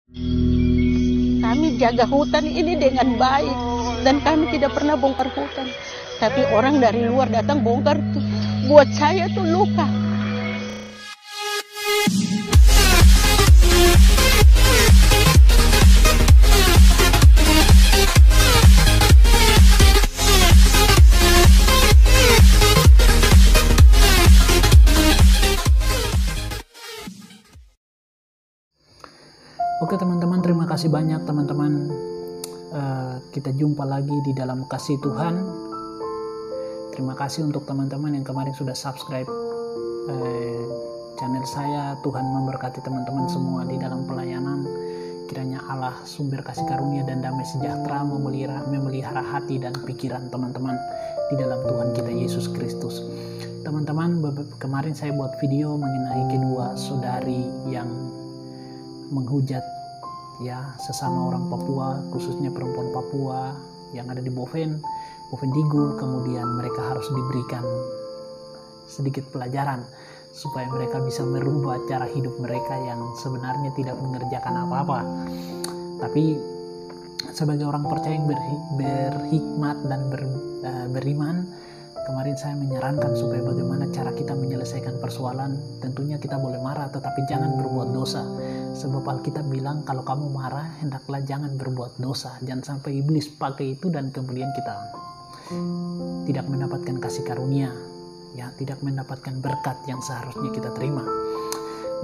Kami jaga hutan ini dengan baik dan kami tidak pernah bongkar hutan. Tapi orang dari luar datang bongkar tuh, buat saya tuh luka. Oke teman-teman, terima kasih banyak teman-teman. Kita jumpa lagi di dalam kasih Tuhan. Terima kasih untuk teman-teman yang kemarin sudah subscribe channel saya. Tuhan memberkati teman-teman semua di dalam pelayanan. Kiranya Allah sumber kasih karunia dan damai sejahtera memelihara hati dan pikiran teman-teman di dalam Tuhan kita Yesus Kristus. Teman-teman, kemarin saya buat video mengenai kedua saudari yang menghujat ya sesama orang Papua, khususnya perempuan Papua yang ada di Boven Digul. Kemudian mereka harus diberikan sedikit pelajaran supaya mereka bisa merubah cara hidup mereka yang sebenarnya tidak mengerjakan apa-apa. Tapi sebagai orang percaya yang berhikmat dan beriman, kemarin saya menyarankan supaya bagaimana cara kita menyelesaikan persoalan. Tentunya kita boleh marah, tetapi jangan berbuat dosa. Sebab Alkitab bilang kalau kamu marah, hendaklah jangan berbuat dosa. Jangan sampai iblis pakai itu dan kemudian kita tidak mendapatkan kasih karunia, ya, tidak mendapatkan berkat yang seharusnya kita terima.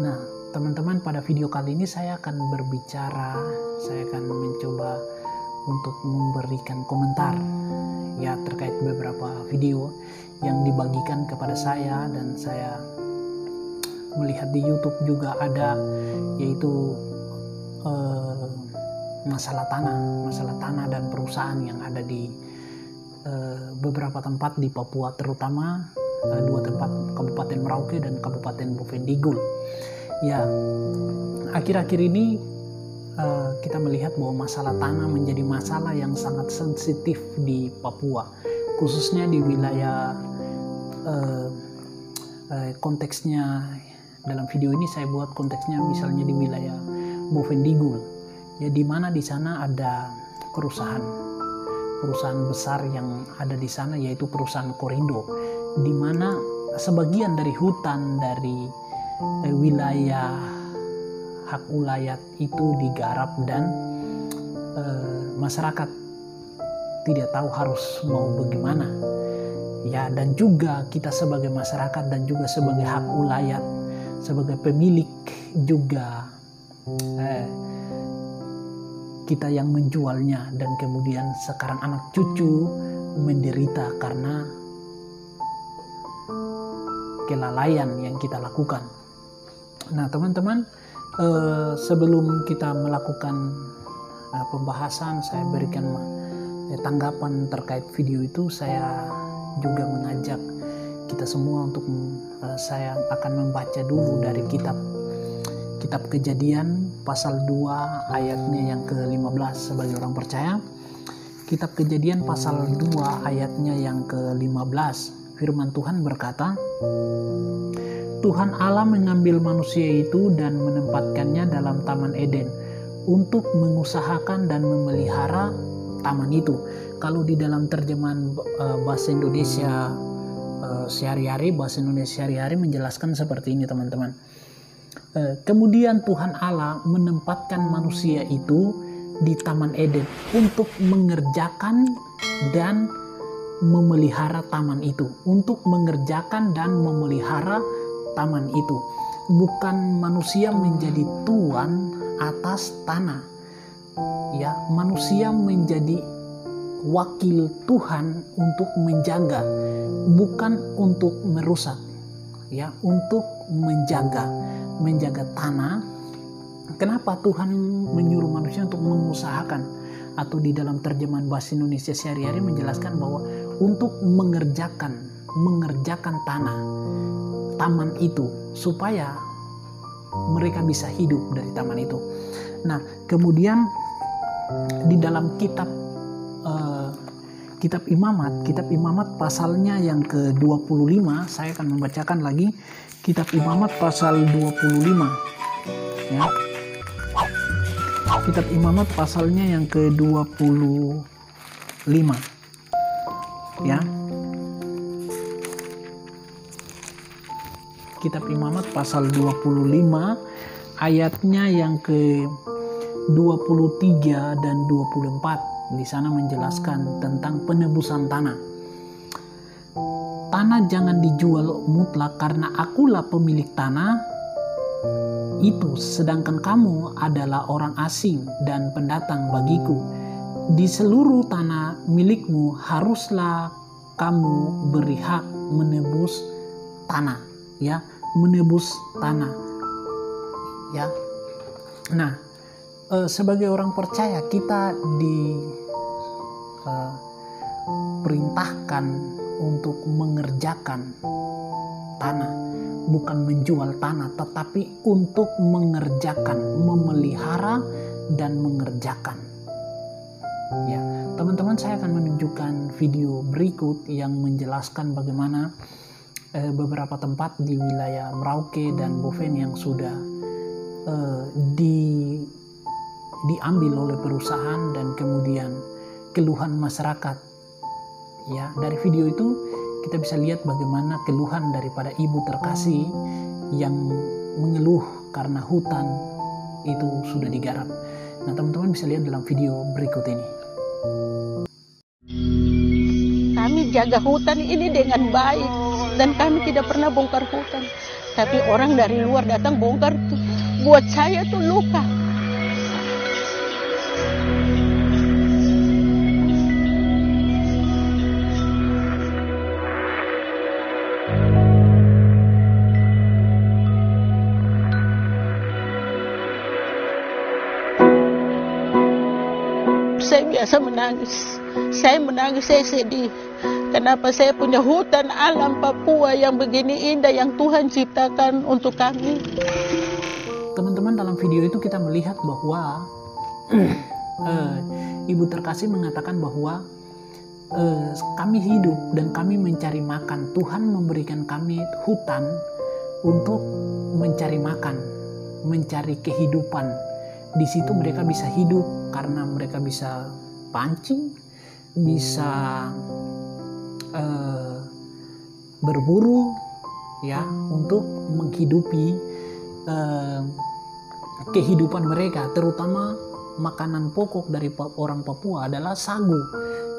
Nah, teman-teman, pada video kali ini saya akan mencoba untuk memberikan komentar ya terkait beberapa video yang dibagikan kepada saya, dan saya melihat di YouTube juga ada, yaitu masalah tanah dan perusahaan yang ada di beberapa tempat di Papua, terutama dua tempat, Kabupaten Merauke dan Kabupaten Boven Digul. Ya, akhir-akhir ini kita melihat bahwa masalah tanah menjadi masalah yang sangat sensitif di Papua, khususnya di wilayah konteksnya. Dalam video ini saya buat konteksnya misalnya di wilayah Boven Digul, ya, di mana di sana ada perusahaan besar yang ada di sana, yaitu perusahaan Korindo, di mana sebagian dari hutan dari wilayah hak ulayat itu digarap dan masyarakat tidak tahu harus mau bagaimana, ya. Dan juga kita sebagai masyarakat dan juga sebagai hak ulayat, sebagai pemilik juga kita yang menjualnya, dan kemudian sekarang anak cucu menderita karena kelalaian yang kita lakukan. Nah teman-teman, sebelum kita melakukan pembahasan, saya berikan tanggapan terkait video itu. Saya juga mengajak kita semua untuk saya akan membaca dulu dari kitab Kejadian pasal 2 ayatnya yang ke-15 sebagai orang percaya. Kitab Kejadian pasal 2 ayatnya yang ke-15. Firman Tuhan berkata, Tuhan Allah mengambil manusia itu dan menempatkannya dalam Taman Eden untuk mengusahakan dan memelihara taman itu. Kalau di dalam terjemahan bahasa Indonesia sehari-hari menjelaskan seperti ini, teman-teman. Kemudian Tuhan Allah menempatkan manusia itu di Taman Eden untuk mengerjakan dan memelihara taman itu. Untuk mengerjakan dan memelihara taman itu. Bukan manusia menjadi tuan atas tanah. Ya, manusia menjadi wakil Tuhan untuk menjaga, bukan untuk merusak. Ya, untuk menjaga tanah. Kenapa Tuhan menyuruh manusia untuk mengusahakan? Atau di dalam terjemahan bahasa Indonesia sehari-hari menjelaskan bahwa untuk mengerjakan taman itu, supaya mereka bisa hidup dari taman itu. Nah, kemudian di dalam kitab Imamat pasalnya yang ke-25, saya akan membacakan lagi kitab Imamat pasal 25, ya. Kitab Imamat pasalnya yang ke-25 ya. Kitab Imamat pasal 25 ayatnya yang ke-23 dan 24. Di sana menjelaskan tentang penebusan tanah. Tanah jangan dijual mutlak karena akulah pemilik tanah itu, sedangkan kamu adalah orang asing dan pendatang bagiku. Di seluruh tanah milikmu haruslah kamu beri hak menebus tanah, ya, menebus tanah, ya. Nah, sebagai orang percaya kita diperintahkan untuk mengerjakan tanah, bukan menjual tanah, tetapi untuk mengerjakan, memelihara dan mengerjakan. Ya, teman-teman, saya akan menunjukkan video berikut yang menjelaskan bagaimana beberapa tempat di wilayah Merauke dan Boven yang sudah diambil oleh perusahaan dan kemudian keluhan masyarakat. Ya, dari video itu kita bisa lihat bagaimana keluhan daripada ibu terkasih yang mengeluh karena hutan itu sudah digarap. Nah, teman-teman bisa lihat dalam video berikut ini. Kami jaga hutan ini dengan baik dan kami tidak pernah bongkar hutan. Tapi orang dari luar datang bongkar tuh, buat saya tuh luka. Saya biasa menangis. Saya menangis, saya sedih. Kenapa saya punya hutan alam Papua yang begini indah yang Tuhan ciptakan untuk kami. Teman-teman, dalam video itu kita melihat bahwa ibu terkasih mengatakan bahwa kami hidup dan kami mencari makan. Tuhan memberikan kami hutan untuk mencari makan, mencari kehidupan. Di situ mereka bisa hidup karena mereka bisa pancing, bisa berburu, ya, untuk menghidupi kehidupan mereka. Terutama makanan pokok dari orang Papua adalah sagu.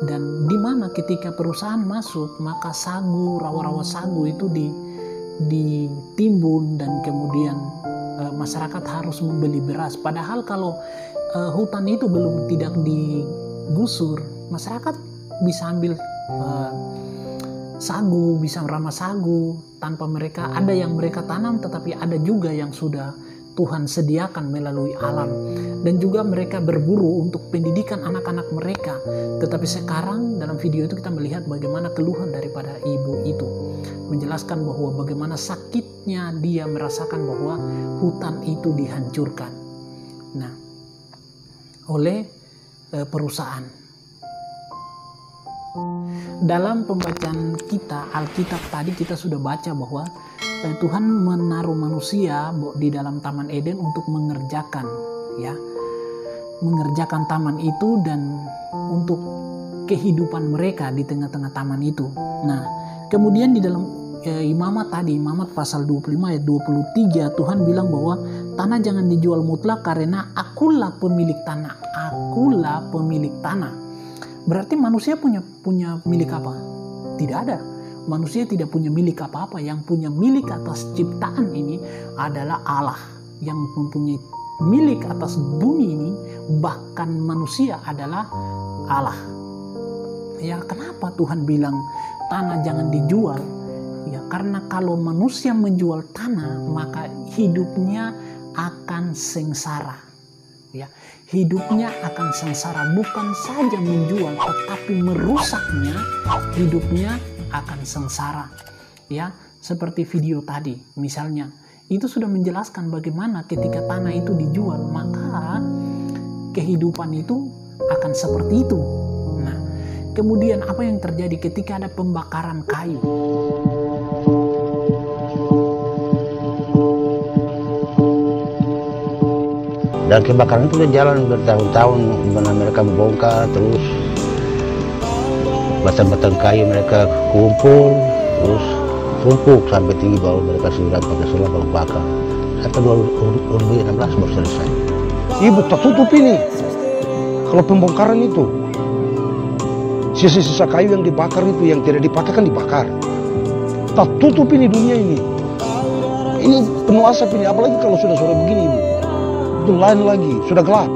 Dan di mana ketika perusahaan masuk, maka sagu, rawa-rawa sagu itu ditimbun dan kemudian masyarakat harus membeli beras. Padahal kalau hutan itu tidak digusur, masyarakat bisa ambil sagu, bisa meramah sagu tanpa mereka. Ada yang mereka tanam, tetapi ada juga yang sudah Tuhan sediakan melalui alam. Dan juga mereka berburu untuk pendidikan anak-anak mereka. Tetapi sekarang dalam video itu kita melihat bagaimana keluhan daripada ibu itu, menjelaskan bahwa bagaimana sakitnya dia merasakan bahwa hutan itu dihancurkan, nah, oleh perusahaan. Dalam pembacaan kita Alkitab tadi kita sudah baca bahwa Tuhan menaruh manusia di dalam Taman Eden untuk mengerjakan, ya, mengerjakan taman itu dan untuk kehidupan mereka di tengah-tengah taman itu. Nah, kemudian di dalam Imamat tadi, Imamat pasal 25 ayat 23, Tuhan bilang bahwa tanah jangan dijual mutlak karena akulah pemilik tanah. Akulah pemilik tanah. Berarti manusia punya milik apa? Tidak ada. Manusia tidak punya milik apa-apa. Yang punya milik atas ciptaan ini adalah Allah. Yang mempunyai milik atas bumi ini, bahkan manusia, adalah Allah. Ya, kenapa Tuhan bilang tanah jangan dijual? Ya, karena kalau manusia menjual tanah, maka hidupnya akan sengsara. Ya, hidupnya akan sengsara, bukan saja menjual, tetapi merusaknya, hidupnya akan sengsara. Ya, seperti video tadi, misalnya, itu sudah menjelaskan bagaimana ketika tanah itu dijual, maka kehidupan itu akan seperti itu. Nah, kemudian apa yang terjadi ketika ada pembakaran kayu? Dan kebakaran itu berjalan bertahun-tahun, mana mereka membongkar terus batang-batang kayu mereka kumpul terus tumpuk sampai tinggi baru mereka sudah pakai solar baru bakar. Sampai 2016 baru selesai. Ibu tertutup ini kalau pembongkaran itu sisa-sisa kayu yang dibakar itu yang tidak dipakai kan dibakar. Tertutup ini dunia ini. Ini penuh asap ini, apalagi kalau sudah sore begini ibu. Itu lain lagi, sudah gelap.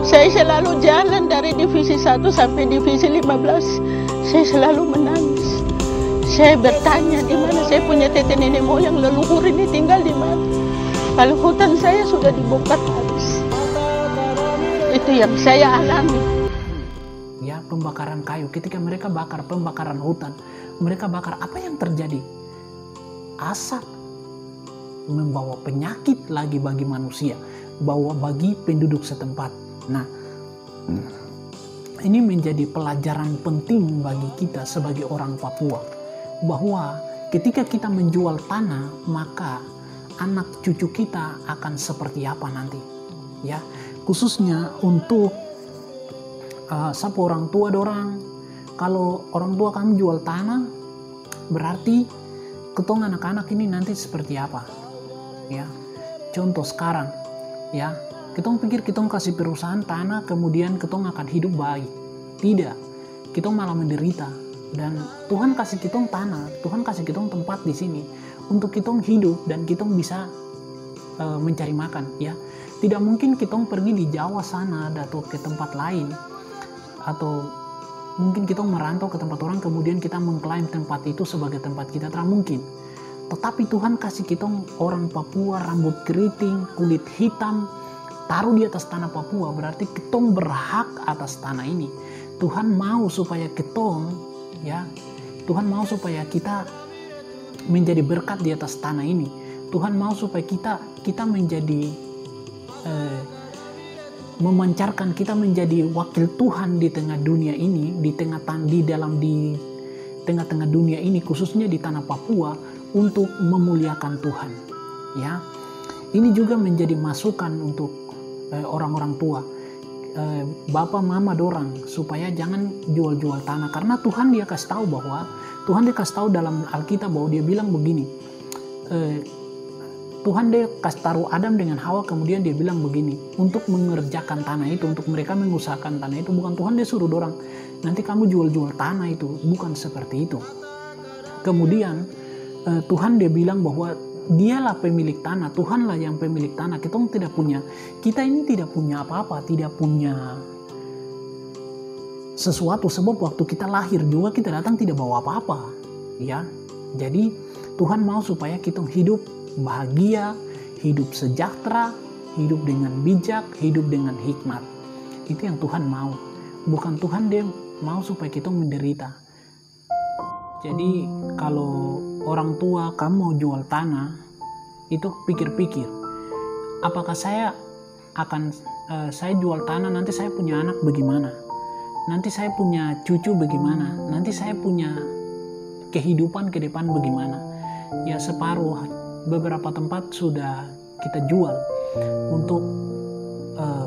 Saya selalu jalan dari divisi 1 sampai divisi 15. Saya selalu menangis. Saya bertanya di mana saya punya tete nenek moyang leluhur ini tinggal di mana. Kalau hutan saya sudah dibongkar habis. Itu yang saya alami. Ya, pembakaran kayu. Ketika mereka bakar pembakaran hutan, mereka bakar, apa yang terjadi? Asap membawa penyakit lagi bagi manusia, bawa bagi penduduk setempat. Nah, ini menjadi pelajaran penting bagi kita sebagai orang Papua, bahwa ketika kita menjual tanah, maka anak cucu kita akan seperti apa nanti, ya. Khususnya untuk siapa orang tua dorang, kalau orang tua kamu jual tanah, berarti ketong anak-anak ini nanti seperti apa, ya. Contoh sekarang, ya. Kitong pikir kitong kasih perusahaan tanah kemudian kitong akan hidup baik. Tidak, kitong malah menderita. Dan Tuhan kasih kitong tanah, Tuhan kasih kitong tempat di sini untuk kitong hidup dan kitong bisa mencari makan, ya. Tidak mungkin kitong pergi di Jawa sana atau ke tempat lain, atau mungkin kitong merantau ke tempat orang kemudian kita mengklaim tempat itu sebagai tempat kita, tidak mungkin. Tetapi Tuhan kasih kitong orang Papua, rambut keriting, kulit hitam, taruh di atas tanah Papua, berarti kitong berhak atas tanah ini. Tuhan mau supaya kitong, ya, Tuhan mau supaya kita menjadi berkat di atas tanah ini. Tuhan mau supaya kita menjadi memancarkan, kita menjadi wakil Tuhan di tengah dunia ini, di tengah-tengah dunia ini, khususnya di tanah Papua, untuk memuliakan Tuhan, ya. Ini juga menjadi masukan untuk orang-orang tua, bapak mama dorang, supaya jangan jual-jual tanah, karena Tuhan dia kasih tahu bahwa Tuhan dia kasih tahu dalam Alkitab bahwa dia bilang begini, Tuhan dia kasih taruh Adam dengan Hawa, kemudian dia bilang begini, untuk mengerjakan tanah itu, untuk mereka mengusahakan tanah itu, bukan Tuhan dia suruh dorang nanti kamu jual-jual tanah itu, bukan seperti itu. Kemudian Tuhan dia bilang bahwa dialah pemilik tanah, Tuhanlah yang pemilik tanah. Kita ini tidak punya apa-apa, tidak punya sesuatu, sebab waktu kita lahir juga kita datang tidak bawa apa-apa, ya. Jadi Tuhan mau supaya kita hidup bahagia, hidup sejahtera, hidup dengan bijak, hidup dengan hikmat. Itu yang Tuhan mau. Bukan Tuhan dia mau supaya kita menderita. Jadi kalau orang tua kamu mau jual tanah, itu pikir-pikir, apakah saya jual tanah, nanti saya punya anak bagaimana, nanti saya punya cucu bagaimana, nanti saya punya kehidupan ke depan bagaimana. Ya, separuh beberapa tempat sudah kita jual untuk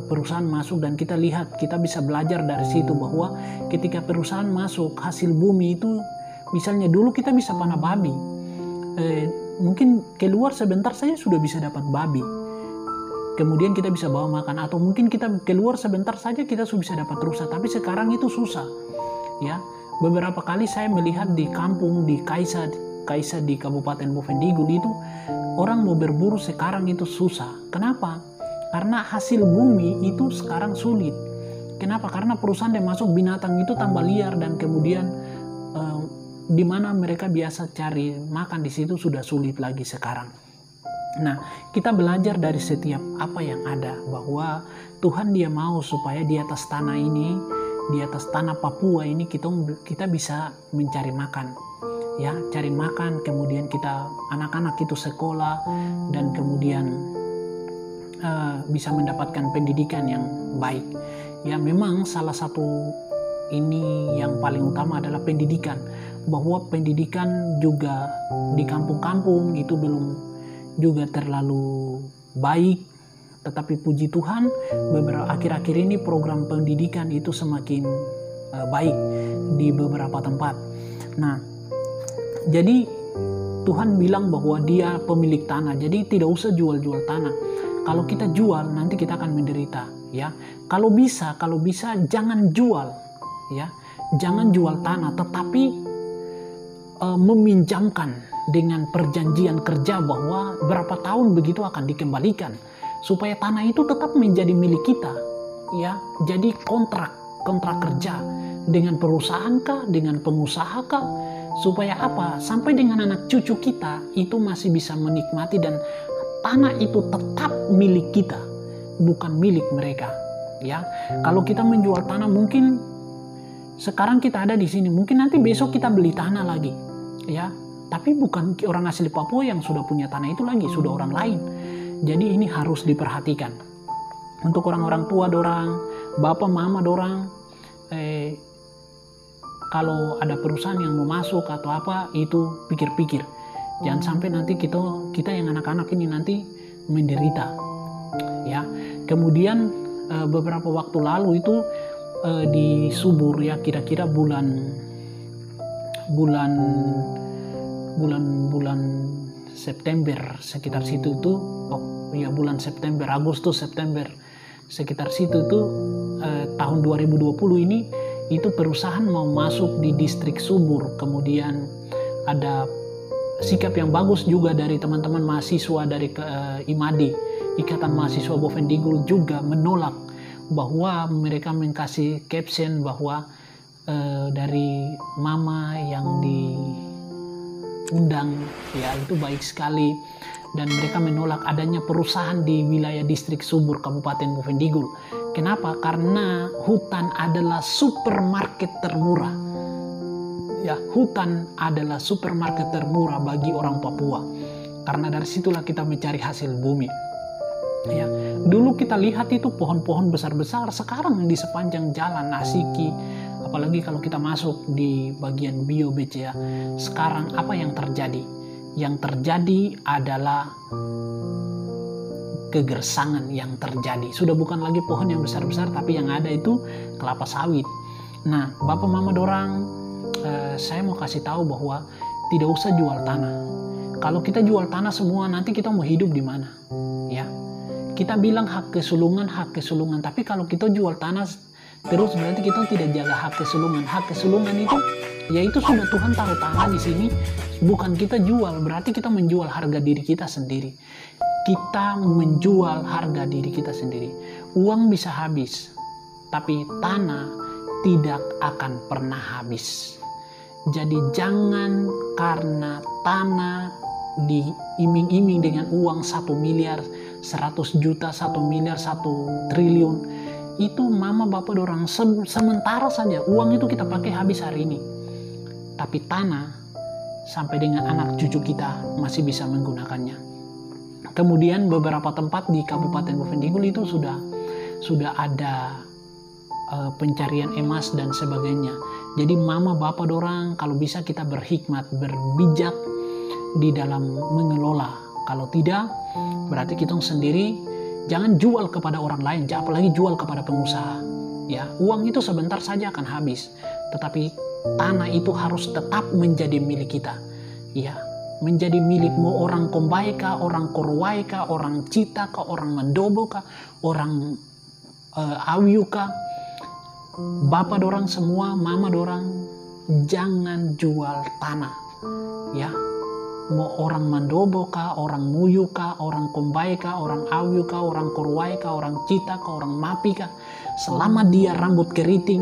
perusahaan masuk, dan kita lihat, kita bisa belajar dari situ bahwa ketika perusahaan masuk, hasil bumi itu, misalnya dulu kita bisa panah babi, mungkin keluar sebentar saja sudah bisa dapat babi, kemudian kita bisa bawa makan, atau mungkin kita keluar sebentar saja kita sudah bisa dapat rusa. Tapi sekarang itu susah, ya. Beberapa kali saya melihat di kampung di Kaisa di Kabupaten Bovendigul itu, orang mau berburu sekarang itu susah. Kenapa? Karena hasil bumi itu sekarang sulit. Kenapa? Karena perusahaan yang masuk, binatang itu tambah liar, dan kemudian di mana mereka biasa cari makan di situ sudah sulit lagi sekarang. Nah, kita belajar dari setiap apa yang ada, bahwa Tuhan dia mau supaya di atas tanah ini di atas tanah Papua ini kita bisa mencari makan, ya, cari makan, kemudian kita anak-anak itu sekolah dan kemudian bisa mendapatkan pendidikan yang baik. Ya, memang salah satu ini yang paling utama adalah pendidikan, bahwa pendidikan juga di kampung-kampung itu belum juga terlalu baik, tetapi puji Tuhan beberapa akhir-akhir ini program pendidikan itu semakin baik di beberapa tempat. Nah, jadi Tuhan bilang bahwa Dia pemilik tanah, jadi tidak usah jual-jual tanah. Kalau kita jual nanti kita akan menderita, ya. Kalau bisa jangan jual, ya. Jangan jual tanah, tetapi meminjamkan dengan perjanjian kerja bahwa berapa tahun begitu akan dikembalikan, supaya tanah itu tetap menjadi milik kita, ya. Jadi kontrak kerja dengan perusahaan kah, dengan pengusaha kah, supaya apa? Sampai dengan anak cucu kita itu masih bisa menikmati dan tanah itu tetap milik kita, bukan milik mereka, ya. Kalau kita menjual tanah, mungkin sekarang kita ada di sini, mungkin nanti besok kita beli tanah lagi, ya. Tapi bukan orang asli Papua yang sudah punya tanah itu lagi, sudah orang lain. Jadi ini harus diperhatikan. Untuk orang-orang tua dorang, bapak mama dorang, kalau ada perusahaan yang mau masuk atau apa, itu pikir-pikir. Jangan sampai nanti kita yang anak-anak ini nanti menderita, ya. Kemudian beberapa waktu lalu itu di Subur, ya, kira-kira bulan September sekitar situ itu, bulan September, Agustus, September sekitar situ itu tahun 2020 ini, itu perusahaan mau masuk di distrik Subur. Kemudian ada sikap yang bagus juga dari teman-teman mahasiswa dari IMADI, Ikatan Mahasiswa Bovendigul, juga menolak, bahwa mereka mengkasih caption bahwa dari mama yang diundang, ya, itu baik sekali, dan mereka menolak adanya perusahaan di wilayah distrik Subur Kabupaten Bovendigul. Kenapa? Karena hutan adalah supermarket termurah. Ya, hutan adalah supermarket termurah bagi orang Papua, karena dari situlah kita mencari hasil bumi. Ya, dulu kita lihat itu pohon-pohon besar-besar, sekarang di sepanjang jalan Asiki, apalagi kalau kita masuk di bagian BCA, sekarang apa yang terjadi? Yang terjadi adalah kegersangan yang terjadi. Sudah bukan lagi pohon yang besar-besar, tapi yang ada itu kelapa sawit. Nah, bapak mama dorang, saya mau kasih tahu bahwa tidak usah jual tanah. Kalau kita jual tanah semua, nanti kita mau hidup di mana? Ya, kita bilang hak kesulungan, tapi kalau kita jual tanah terus berarti kita tidak jaga hak kesulungan. Hak kesulungan itu, yaitu sudah Tuhan taruh tanah di sini, bukan kita jual. Berarti kita menjual harga diri kita sendiri. Kita menjual harga diri kita sendiri. Uang bisa habis, tapi tanah tidak akan pernah habis. Jadi jangan karena tanah diiming-iming dengan uang 1 miliar, 100 juta, 1 miliar, 1 triliun. Itu mama bapak dorang sementara saja. Uang itu kita pakai habis hari ini. Tapi tanah sampai dengan anak cucu kita masih bisa menggunakannya. Kemudian beberapa tempat di Kabupaten Bovendigul itu sudah ada pencarian emas dan sebagainya. Jadi mama bapak dorang, kalau bisa kita berhikmat, berbijak di dalam mengelola. Kalau tidak, berarti kita sendiri jangan jual kepada orang lain, apalagi jual kepada pengusaha. Ya, uang itu sebentar saja akan habis, tetapi tanah itu harus tetap menjadi milik kita. Ya, menjadi milik mau orang Kombai kah, orang Korowai kah, orang Cita kah, orang Mandobo kah, orang Awiu kah, bapak dorang semua, mama dorang, jangan jual tanah. Ya, mau orang Mandobo kah, orang Muyu kah, orang Kombai kah, orang Awiu kah, orang Korowai kah, orang Cita kah, orang Mapi kah, selama dia rambut keriting,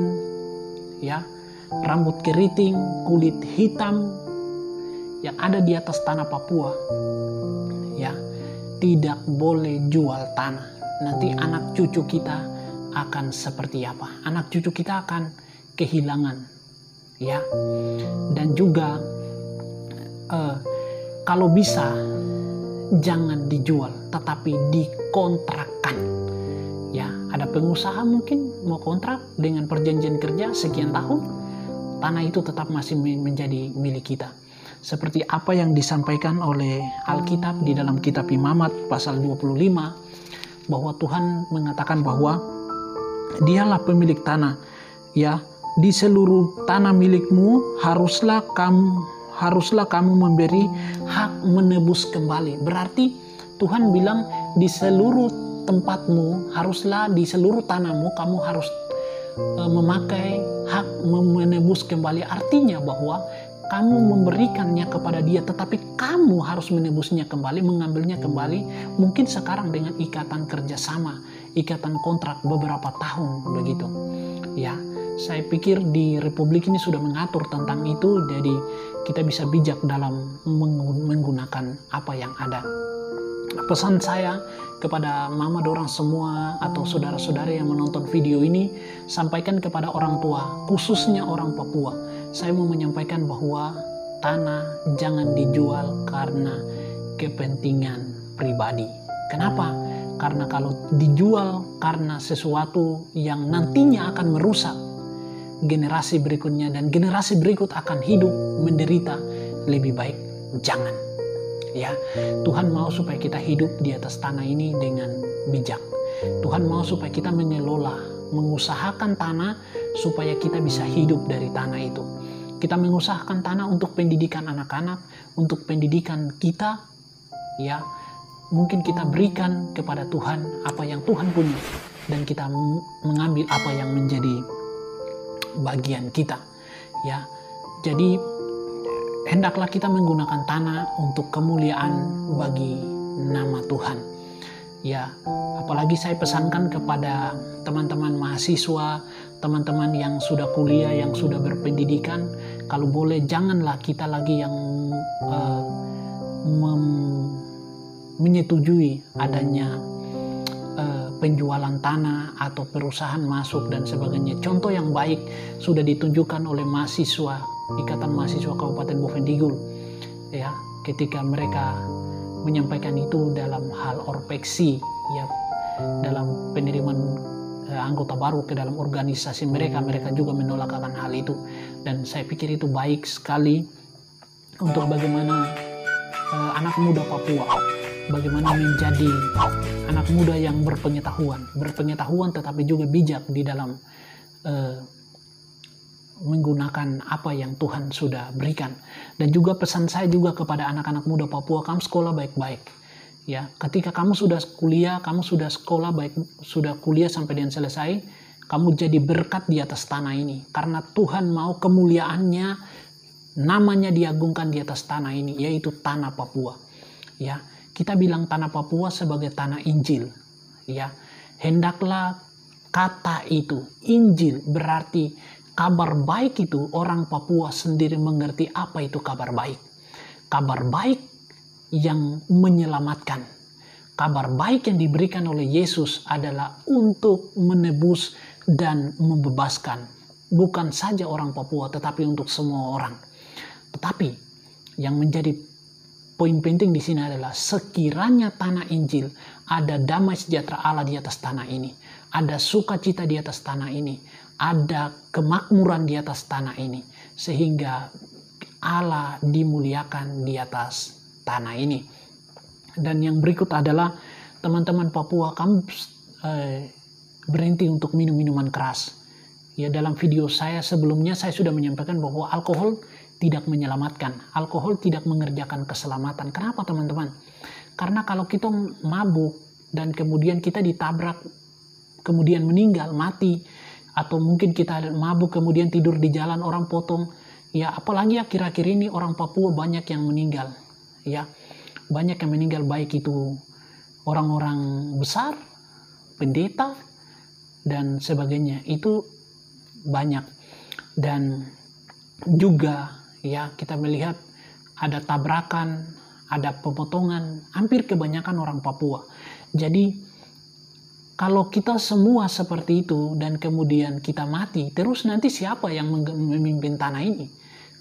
ya, rambut keriting, kulit hitam yang ada di atas tanah Papua, ya, tidak boleh jual tanah. Nanti anak cucu kita akan seperti apa. Anak cucu kita akan kehilangan, ya. Dan juga kalau bisa jangan dijual, tetapi dikontrakkan. Ya, ada pengusaha mungkin mau kontrak dengan perjanjian kerja sekian tahun, tanah itu tetap masih menjadi milik kita. Seperti apa yang disampaikan oleh Alkitab di dalam kitab Imamat pasal 25, bahwa Tuhan mengatakan bahwa Dialah pemilik tanah. Ya, di seluruh tanah milikmu haruslah kamu memberi hak menebus kembali. Berarti Tuhan bilang di seluruh tempatmu, haruslah di seluruh tanahmu kamu harus memakai hak menebus kembali. Artinya bahwa kamu memberikannya kepada dia, tetapi kamu harus menebusnya kembali, mengambilnya kembali. Mungkin sekarang dengan ikatan kerjasama, ikatan kontrak beberapa tahun begitu. Ya, saya pikir di Republik ini sudah mengatur tentang itu, jadi kita bisa bijak dalam menggunakan apa yang ada. Pesan saya kepada mama dorang semua atau saudara-saudara yang menonton video ini, sampaikan kepada orang tua, khususnya orang Papua. Saya mau menyampaikan bahwa tanah jangan dijual karena kepentingan pribadi. Kenapa? Karena kalau dijual karena sesuatu yang nantinya akan merusak generasi berikutnya dan generasi berikut akan hidup menderita, lebih baik jangan. Ya, Tuhan mau supaya kita hidup di atas tanah ini dengan bijak. Tuhan mau supaya kita mengelola, mengusahakan tanah supaya kita bisa hidup dari tanah itu. Kita mengusahakan tanah untuk pendidikan anak-anak, untuk pendidikan kita, ya. Mungkin kita berikan kepada Tuhan apa yang Tuhan punya, dan kita mengambil apa yang menjadi bagian kita, ya. Jadi hendaklah kita menggunakan tanah untuk kemuliaan bagi nama Tuhan. Ya, apalagi saya pesankan kepada teman-teman mahasiswa, teman-teman yang sudah kuliah, yang sudah berpendidikan, kalau boleh janganlah kita lagi yang menyetujui adanya penjualan tanah atau perusahaan masuk dan sebagainya. Contoh yang baik sudah ditunjukkan oleh mahasiswa, Ikatan Mahasiswa Kabupaten Bovendigul, ya, ketika mereka menyampaikan itu dalam hal orpeksi, ya, dalam penerimaan anggota baru ke dalam organisasi mereka juga menolak akan hal itu. Dan saya pikir itu baik sekali untuk bagaimana anak muda Papua, bagaimana menjadi anak muda yang berpengetahuan tetapi juga bijak di dalam menggunakan apa yang Tuhan sudah berikan. Dan juga pesan saya juga kepada anak-anak muda Papua, kamu sekolah baik-baik. Ya, ketika kamu sudah kuliah, kamu sudah sekolah baik, sudah kuliah sampai dengan selesai, kamu jadi berkat di atas tanah ini. Karena Tuhan mau kemuliaannya, namanya diagungkan di atas tanah ini, yaitu tanah Papua. Ya, kita bilang tanah Papua sebagai tanah Injil. Ya, hendaklah kata itu, Injil berarti kabar baik itu, orang Papua sendiri mengerti apa itu kabar baik. Kabar baik yang menyelamatkan. Kabar baik yang diberikan oleh Yesus adalah untuk menebus dan membebaskan. Bukan saja orang Papua, tetapi untuk semua orang. Tetapi yang menjadi poin penting di sini adalah sekiranya tanah Injil, ada damai sejahtera Allah di atas tanah ini. Ada sukacita di atas tanah ini. Ada kemakmuran di atas tanah ini. Sehingga Allah dimuliakan di atas tanah ini. Dan yang berikut adalah, teman-teman Papua, kamu berhenti untuk minum minuman keras. Ya, dalam video saya sebelumnya saya sudah menyampaikan bahwa alkohol tidak menyelamatkan. Alkohol tidak mengerjakan keselamatan. Kenapa, teman-teman? Karena kalau kita mabuk dan kemudian kita ditabrak, kemudian meninggal, mati, atau mungkin kita mabuk kemudian tidur di jalan, orang potong, ya, apalagi akhir-akhir ini orang Papua banyak yang meninggal, ya, banyak yang meninggal, baik itu orang-orang besar, pendeta dan sebagainya, itu banyak. Dan juga, ya, kita melihat ada tabrakan, ada pemotongan, hampir kebanyakan orang Papua. Jadi Kalau kita semua seperti itu dan kemudian kita mati, terus nanti siapa yang memimpin tanah ini?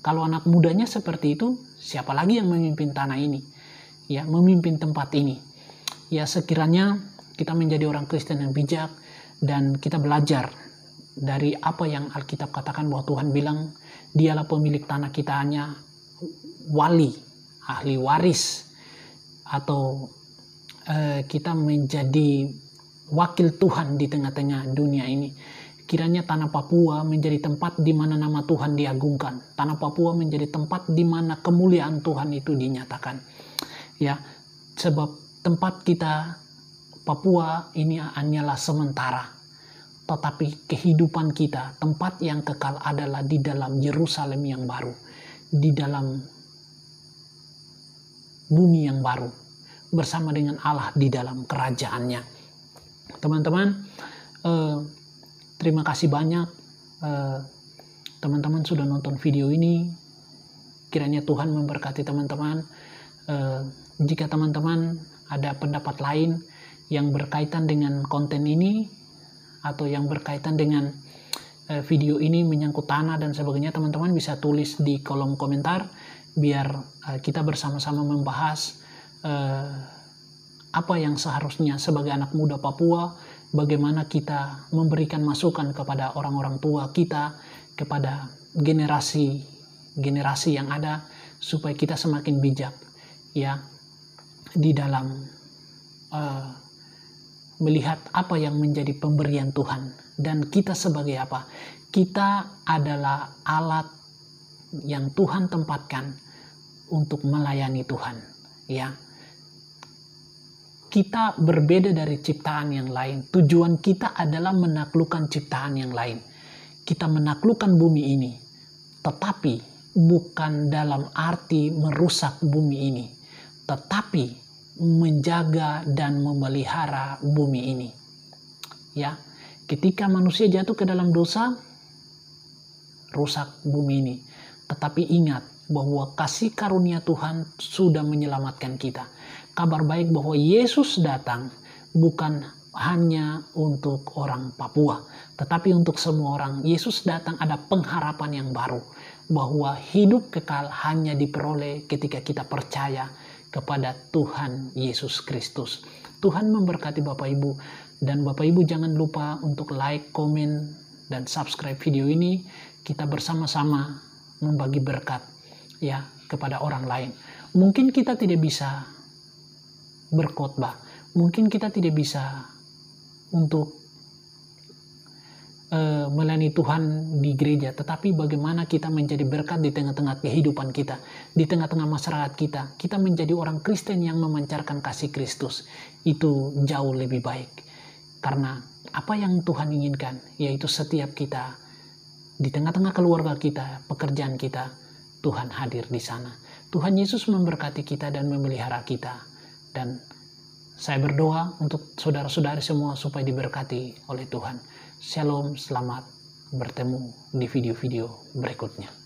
Kalau anak mudanya seperti itu, siapa lagi yang memimpin tanah ini? Ya, memimpin tempat ini. Ya, sekiranya kita menjadi orang Kristen yang bijak dan kita belajar dari apa yang Alkitab katakan, bahwa Tuhan bilang dialah pemilik tanah, kita hanya wali, ahli waris, atau kita menjadi wakil Tuhan di tengah-tengah dunia ini. Kiranya tanah Papua menjadi tempat di mana nama Tuhan diagungkan. Tanah Papua menjadi tempat di mana kemuliaan Tuhan itu dinyatakan. Ya, sebab tempat kita Papua ini hanyalah sementara. Tetapi kehidupan kita, tempat yang kekal adalah di dalam Yerusalem yang baru, di dalam bumi yang baru, bersama dengan Allah di dalam kerajaannya. Teman-teman, terima kasih banyak teman-teman sudah nonton video ini. Kiranya Tuhan memberkati teman-teman. Jika teman-teman ada pendapat lain yang berkaitan dengan konten ini, atau yang berkaitan dengan video ini menyangkut tanah dan sebagainya, teman-teman bisa tulis di kolom komentar, biar kita bersama-sama membahas apa yang seharusnya sebagai anak muda Papua, bagaimana kita memberikan masukan kepada orang-orang tua kita, kepada generasi yang ada, supaya kita semakin bijak, ya, di dalam melihat apa yang menjadi pemberian Tuhan. Dan kita sebagai apa? Kita adalah alat yang Tuhan tempatkan untuk melayani Tuhan, ya. Kita berbeda dari ciptaan yang lain. Tujuan kita adalah menaklukkan ciptaan yang lain. Kita menaklukkan bumi ini, tetapi bukan dalam arti merusak bumi ini, tetapi menjaga dan memelihara bumi ini. Ya, ketika manusia jatuh ke dalam dosa, rusak bumi ini. Tetapi ingat bahwa kasih karunia Tuhan sudah menyelamatkan kita. Kabar baik bahwa Yesus datang bukan hanya untuk orang Papua, tetapi untuk semua orang. Yesus datang, ada pengharapan yang baru, bahwa hidup kekal hanya diperoleh ketika kita percaya kepada Tuhan Yesus Kristus. Tuhan memberkati Bapak Ibu, dan Bapak Ibu jangan lupa untuk like, komen, dan subscribe video ini. Kita bersama-sama membagi berkat, ya, kepada orang lain. Mungkin kita tidak bisa berkhotbah, mungkin kita tidak bisa untuk melayani Tuhan di gereja, tetapi bagaimana kita menjadi berkat di tengah-tengah kehidupan kita, di tengah-tengah masyarakat kita. Kita menjadi orang Kristen yang memancarkan kasih Kristus, itu jauh lebih baik. Karena apa yang Tuhan inginkan, yaitu setiap kita di tengah-tengah keluarga kita, pekerjaan kita, Tuhan hadir di sana. Tuhan Yesus memberkati kita dan memelihara kita. Dan saya berdoa untuk saudara-saudari semua supaya diberkati oleh Tuhan. Shalom, selamat bertemu di video-video berikutnya.